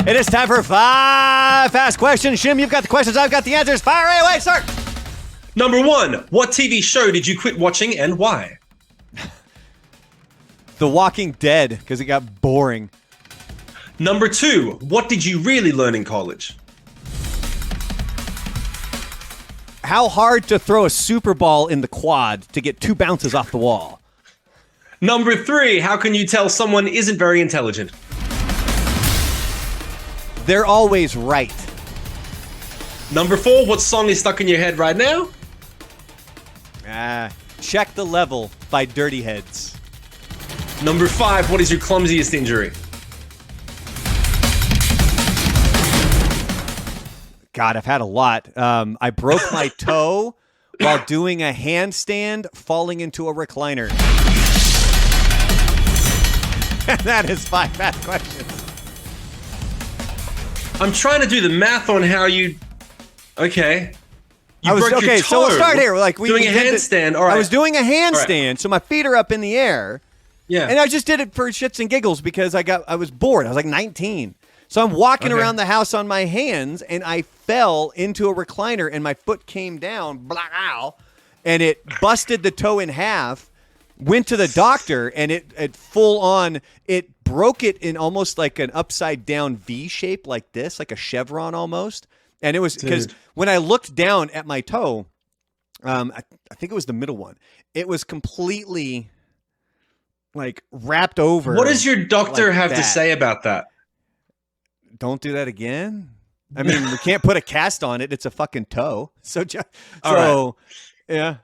It is time for 5 fast questions. Shim, you've got the questions. I've got the answers. Fire away, sir. Number 1, what TV show did you quit watching and why? The Walking Dead, because it got boring. Number 2, what did you really learn in college? How hard to throw a Super Ball in the quad to get 2 bounces off the wall. Number 3, how can you tell someone isn't very intelligent? They're always right. Number 4, what song is stuck in your head right now? Check the Level by Dirty Heads. Number 5, what is your clumsiest injury? God, I've had a lot. I broke my toe while doing a handstand, falling into a recliner. That is 5 fast questions. I'm trying to do the math on how you... Okay. You broke your toe. So we'll start here. Like doing a handstand. All right. I was doing a handstand, so my feet are up in the air. Yeah. And I just did it for shits and giggles because I was bored. I was like 19. So I'm walking around the house on my hands, and I fell into a recliner, and my foot came down, blah, and it busted the toe in half. Went to the doctor, and it full on, it broke it in almost like an upside down V shape like this, like a chevron almost. And it was because when I looked down at my toe, I think it was the middle one, it was completely like wrapped over. What does your doctor like have that. to say about that? Don't do that again. I mean, we can't put a cast on it. It's a fucking toe. Yeah.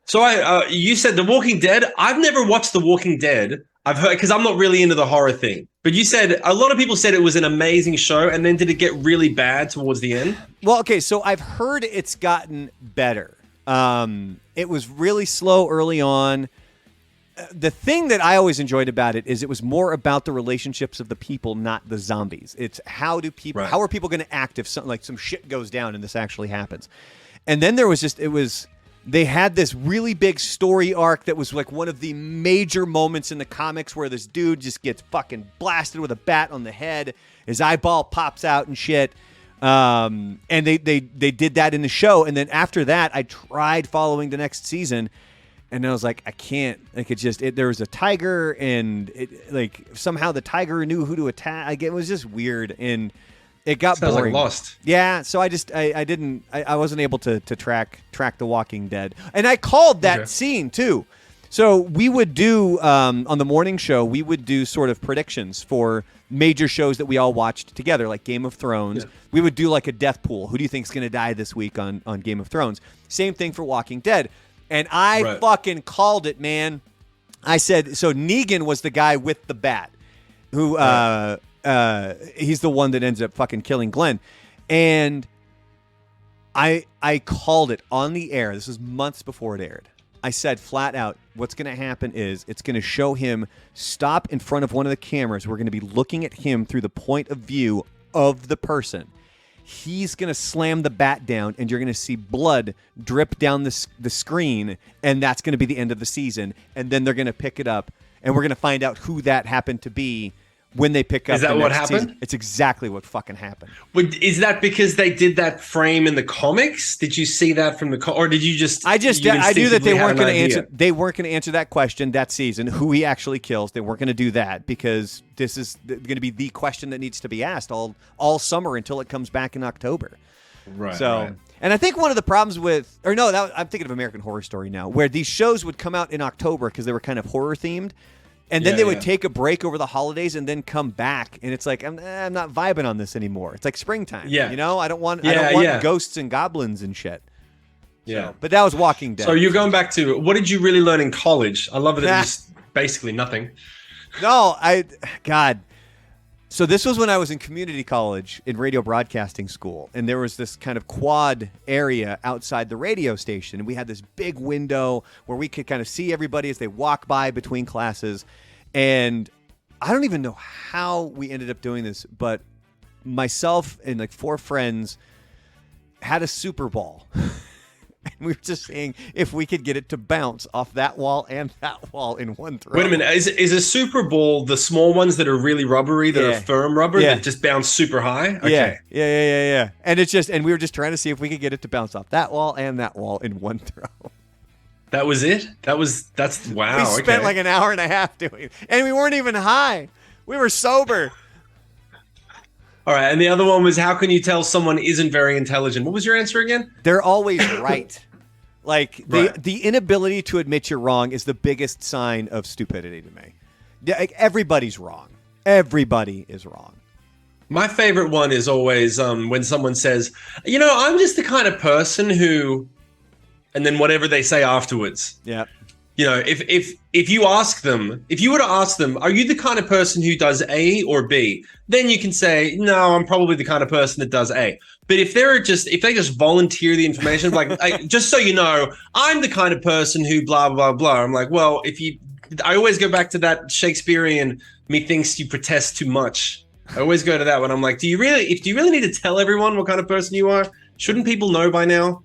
So you said The Walking Dead. I've never watched The Walking Dead. I've heard, because I'm not really into the horror thing. But you said, a lot of people said it was an amazing show, and then did it get really bad towards the end? Well, okay, so I've heard it's gotten better. It was really slow early on. The thing that I always enjoyed about it is it was more about the relationships of the people, not the zombies. It's how are people going to act if some shit goes down and this actually happens? And then there was they had this really big story arc that was like one of the major moments in the comics where this dude just gets fucking blasted with a bat on the head. His eyeball pops out and shit. And they did that in the show. And then after that, I tried following the next season. And I was like, I can't. Like, there was a tiger, and somehow the tiger knew who to attack. Like, it was just weird, and it got Sounds boring. like Lost. Yeah, so I wasn't able to track The Walking Dead, and I called that scene too. So we would do on the morning show, we would do sort of predictions for major shows that we all watched together, like Game of Thrones. Yeah. We would do like a death pool. Who do you think is going to die this week on Game of Thrones? Same thing for Walking Dead. And I fucking called it, man. I said, so Negan was the guy with the bat, who he's the one that ends up fucking killing Glenn. And I called it on the air. This was months before it aired. I said flat out, what's going to happen is it's going to show him stop in front of one of the cameras. We're going to be looking at him through the point of view of the person. He's going to slam the bat down, and you're going to see blood drip down the screen, and that's going to be the end of the season. And then they're going to pick it up, and we're going to find out who that happened to be when they pick up. Is that the what next happened? season. It's exactly what fucking happened. Is that because they did that frame in the comics? Did you see that from the or did you just? I knew that they weren't going to answer. They weren't going to answer that question that season. Who he actually kills? They weren't going to do that because this is going to be the question that needs to be asked all summer until it comes back in October. Right. So. Right. And I think one of the problems I'm thinking of American Horror Story now, where these shows would come out in October because they were kind of horror themed. And then they would take a break over the holidays and then come back, and it's like I'm not vibing on this anymore. It's like springtime, you know. I don't want ghosts and goblins and shit. Yeah, so, but that was Walking Dead. So you're going back to what did you really learn in college? I love it. It was basically nothing. No, God. So this was when I was in community college in radio broadcasting school, and there was this kind of quad area outside the radio station, and we had this big window where we could kind of see everybody as they walk by between classes. And I don't even know how we ended up doing this, but myself and like 4 friends had a Super Bowl. And we were just seeing if we could get it to bounce off that wall and that wall in one throw. Wait a minute. Is a Super Bowl the small ones that are really rubbery, that are firm rubber, that just bounce super high? Okay. Yeah. And it's just, and we were just trying to see if we could get it to bounce off that wall and that wall in one throw. That was it? That's wow. We spent like an hour and a half doing it. And we weren't even high. We were sober. All right, and the other one was, how can you tell someone isn't very intelligent? What was your answer again? They're always right. Like, the inability to admit you're wrong is the biggest sign of stupidity to me. Everybody's wrong. Everybody is wrong. My favorite one is always when someone says, I'm just the kind of person who, and then whatever they say afterwards. Yeah. If you ask them, if you were to ask them, are you the kind of person who does A or B? Then you can say, no, I'm probably the kind of person that does A. But if they just volunteer the information, like, just so you know, I'm the kind of person who blah, blah, blah. I'm like, well, I always go back to that Shakespearean, methinks you protest too much. I always go to that one. I'm like, do you really need to tell everyone what kind of person you are? Shouldn't people know by now?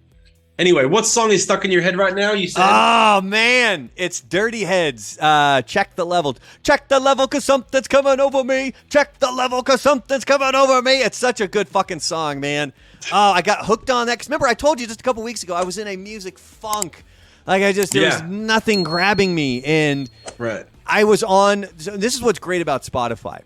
Anyway, what song is stuck in your head right now? You said. Oh man, it's Dirty Heads. Check the level. Check the level, cause something's coming over me. Check the level, cause something's coming over me. It's such a good fucking song, man. Oh, I got hooked on that. 'Cause remember, I told you just a couple weeks ago, I was in a music funk. Like there was nothing grabbing me, and I was on. So this is what's great about Spotify.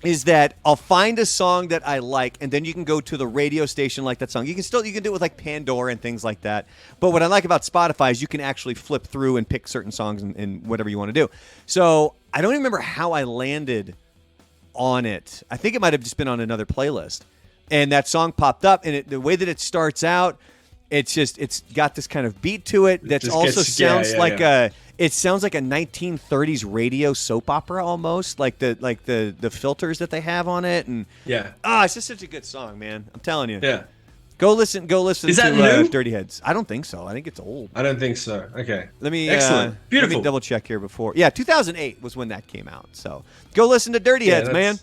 Is that I'll find a song that I like, and then you can go to the radio station like that song. You can do it with like Pandora and things like that. But what I like about Spotify is you can actually flip through and pick certain songs and whatever you want to do. So I don't even remember how I landed on it. I think it might have just been on another playlist. And that song popped up, and the way that it starts out, it's got this kind of beat to it that also sounds like it sounds like a 1930s radio soap opera almost, like the filters that they have on it, and it's just such a good song, man. I'm telling you. Yeah. Go listen Is that to new? Dirty Heads. I don't think so. I think it's old. I don't think so. Okay. Excellent. Beautiful. Let me double check here before. Yeah, 2008 was when that came out. So go listen to Dirty Heads, man.